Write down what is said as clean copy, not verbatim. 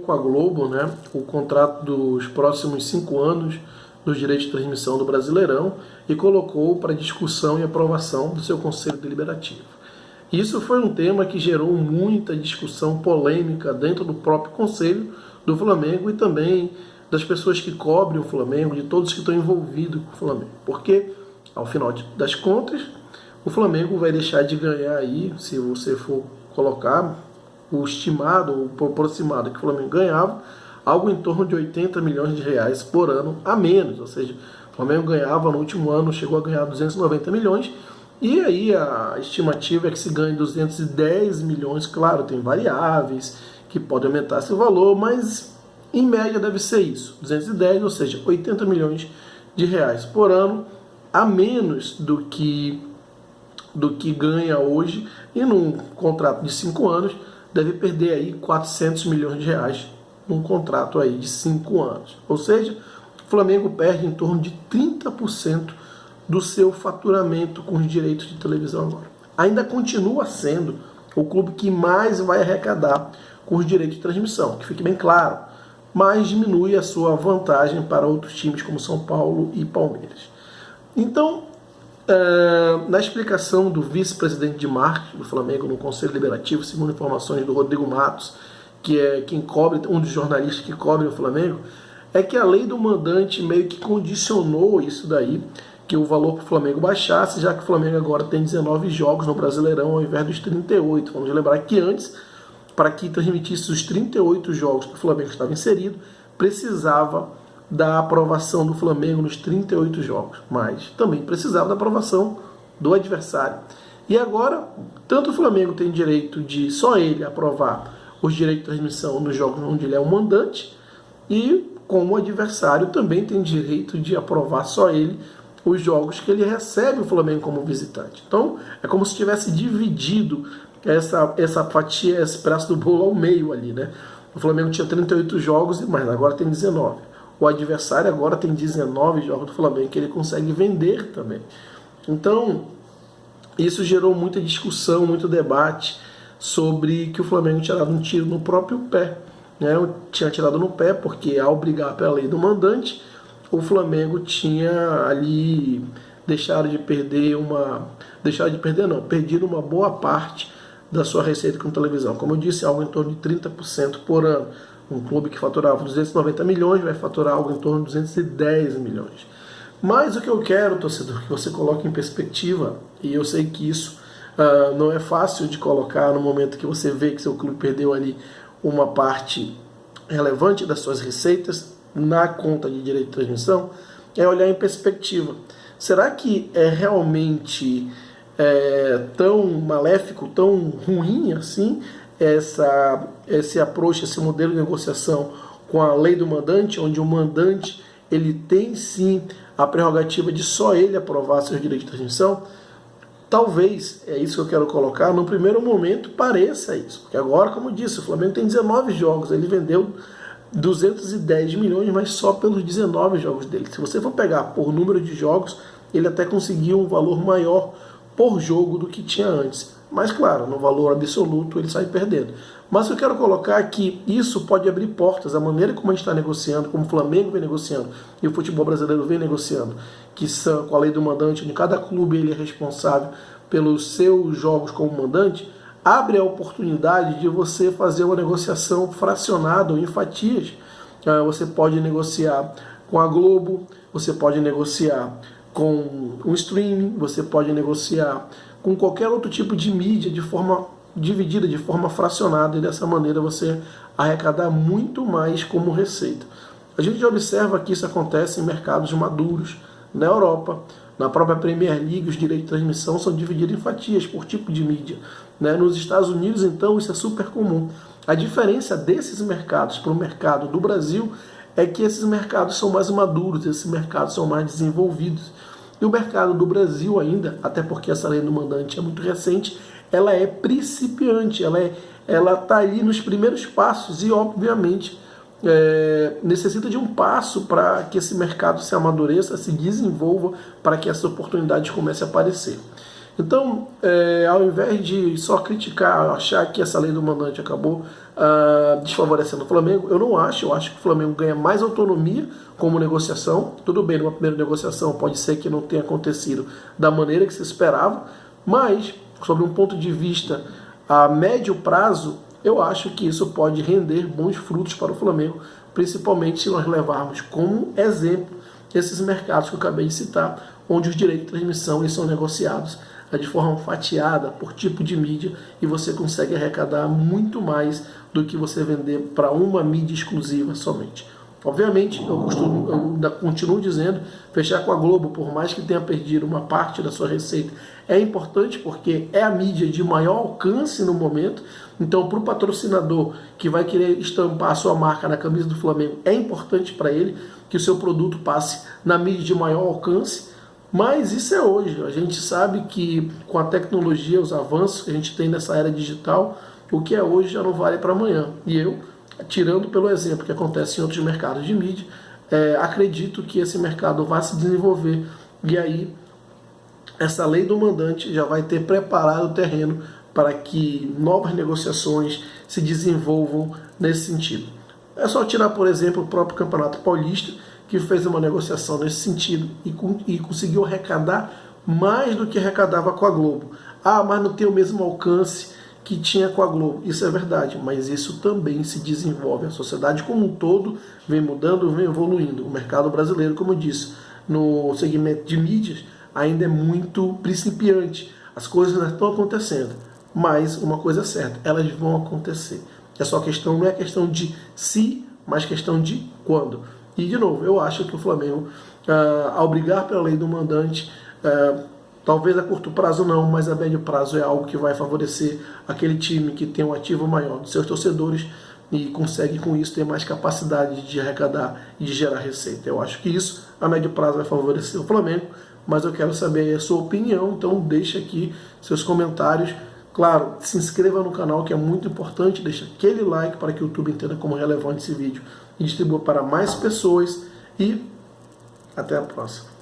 com a Globo, né, o contrato dos próximos 5 anos dos direitos de transmissão do Brasileirão e colocou para discussão e aprovação do seu Conselho Deliberativo. Isso foi um tema que gerou muita discussão polêmica dentro do próprio Conselho do Flamengo e também das pessoas que cobrem o Flamengo, de todos que estão envolvidos com o Flamengo. Porque, ao final das contas, o Flamengo vai deixar de ganhar aí, se você for colocar o estimado ou o aproximado que o Flamengo ganhava, algo em torno de 80 milhões de reais por ano a menos. Ou seja, o Flamengo ganhava no último ano, chegou a ganhar 290 milhões, e aí a estimativa é que se ganhe 210 milhões, claro, tem variáveis que podem aumentar esse valor, mas em média deve ser isso, 210, ou seja, 80 milhões de reais por ano, a menos do que ganha hoje, e num contrato de 5 anos, deve perder aí 400 milhões de reais num contrato aí de 5 anos. Ou seja, o Flamengo perde em torno de 30% do seu faturamento com os direitos de televisão agora. Ainda continua sendo o clube que mais vai arrecadar com os direitos de transmissão, que fique bem claro, mas diminui a sua vantagem para outros times como São Paulo e Palmeiras. Então, na explicação do vice-presidente de marketing do Flamengo no Conselho Deliberativo, segundo informações do Rodrigo Matos, que é quem cobre, um dos jornalistas que cobre o Flamengo, é que a lei do mandante meio que condicionou isso daí, que o valor para o Flamengo baixasse, já que o Flamengo agora tem 19 jogos no Brasileirão ao invés dos 38. Vamos lembrar que antes, para que transmitisse os 38 jogos que o Flamengo estava inserido, precisava da aprovação do Flamengo nos 38 jogos, mas também precisava da aprovação do adversário. E agora, tanto o Flamengo tem direito de só ele aprovar os direitos de transmissão nos jogos onde ele é o mandante, e como o adversário também tem direito de aprovar só ele os jogos que ele recebe o Flamengo como visitante. Então, é como se tivesse dividido essa fatia, esse pedaço do bolo ao meio ali, né? O Flamengo tinha 38 jogos, mas agora tem 19. O adversário agora tem 19 jogos do Flamengo que ele consegue vender também. Então, isso gerou muita discussão, muito debate sobre que o Flamengo tinha dado um tiro no próprio pé. Né? Tinha tirado no pé porque, ao brigar pela lei do mandante, o Flamengo tinha ali perdido uma boa parte da sua receita com televisão. Como eu disse, algo em torno de 30% por ano. Um clube que faturava 290 milhões vai faturar algo em torno de 210 milhões. Mas o que eu quero, torcedor, que você coloque em perspectiva, e eu sei que isso não é fácil de colocar no momento que você vê que seu clube perdeu ali uma parte relevante das suas receitas na conta de direito de transmissão, é olhar em perspectiva. Será que é realmente tão maléfico, tão ruim assim, esse approach, esse modelo de negociação com a lei do mandante, onde o mandante ele tem sim a prerrogativa de só ele aprovar seus direitos de transmissão? Talvez, é isso que eu quero colocar, no primeiro momento pareça isso, porque agora, como eu disse, o Flamengo tem 19 jogos, ele vendeu 210 milhões, mas só pelos 19 jogos dele. Se você for pegar por número de jogos, ele até conseguiu um valor maior por jogo do que tinha antes. Mas claro, no valor absoluto ele sai perdendo. Mas eu quero colocar que isso pode abrir portas, a maneira como a gente está negociando, como o Flamengo vem negociando e o futebol brasileiro vem negociando, que são com a lei do mandante, onde cada clube ele é responsável pelos seus jogos como mandante, abre a oportunidade de você fazer uma negociação fracionada ou em fatias. Você pode negociar com a Globo, você pode negociar com um streaming, você pode negociar com qualquer outro tipo de mídia de forma dividida, de forma fracionada, e dessa maneira você arrecadar muito mais como receita. A gente já observa que isso acontece em mercados maduros, na Europa, na própria Premier League, os direitos de transmissão são divididos em fatias por tipo de mídia. Nos Estados Unidos, então, isso é super comum. A diferença desses mercados para o mercado do Brasil é que esses mercados são mais maduros, esses mercados são mais desenvolvidos. E o mercado do Brasil ainda, até porque essa lei do mandante é muito recente, ela é principiante, ela está ali nos primeiros passos e, obviamente, necessita de um passo para que esse mercado se amadureça, se desenvolva, para que essas oportunidades comecem a aparecer. Então, ao invés de só criticar, achar que essa lei do mandante acabou desfavorecendo o Flamengo, eu acho que o Flamengo ganha mais autonomia como negociação. Tudo bem, numa primeira negociação pode ser que não tenha acontecido da maneira que se esperava, mas, sobre um ponto de vista a médio prazo, eu acho que isso pode render bons frutos para o Flamengo, principalmente se nós levarmos como exemplo esses mercados que eu acabei de citar, onde os direitos de transmissão eles são negociados de forma fatiada por tipo de mídia e você consegue arrecadar muito mais do que você vender para uma mídia exclusiva somente. Obviamente, eu continuo dizendo, fechar com a Globo, por mais que tenha perdido uma parte da sua receita, é importante porque é a mídia de maior alcance no momento. Então, para o patrocinador que vai querer estampar a sua marca na camisa do Flamengo, é importante para ele que o seu produto passe na mídia de maior alcance. Mas isso é hoje. A gente sabe que com a tecnologia, os avanços que a gente tem nessa era digital, o que é hoje já não vale para amanhã. E eu, tirando pelo exemplo que acontece em outros mercados de mídia, acredito que esse mercado vai se desenvolver e aí essa lei do mandante já vai ter preparado o terreno para que novas negociações se desenvolvam nesse sentido. É só tirar, por exemplo, o próprio Campeonato Paulista, que fez uma negociação nesse sentido e conseguiu arrecadar mais do que arrecadava com a Globo. Mas não tem o mesmo alcance que tinha com a Globo. Isso é verdade, mas isso também se desenvolve. A sociedade como um todo vem mudando, vem evoluindo. O mercado brasileiro, como eu disse, no segmento de mídias, ainda é muito principiante. As coisas não estão acontecendo, mas uma coisa é certa, elas vão acontecer. Não é questão de se, mas questão de quando. E, de novo, eu acho que o Flamengo, ao brigar pela lei do mandante, talvez a curto prazo não, mas a médio prazo é algo que vai favorecer aquele time que tem um ativo maior dos seus torcedores e consegue com isso ter mais capacidade de arrecadar e de gerar receita. Eu acho que isso a médio prazo vai favorecer o Flamengo, mas eu quero saber a sua opinião, então deixa aqui seus comentários. Claro, se inscreva no canal, que é muito importante, deixa aquele like para que o YouTube entenda como relevante esse vídeo e distribua para mais pessoas, e até a próxima.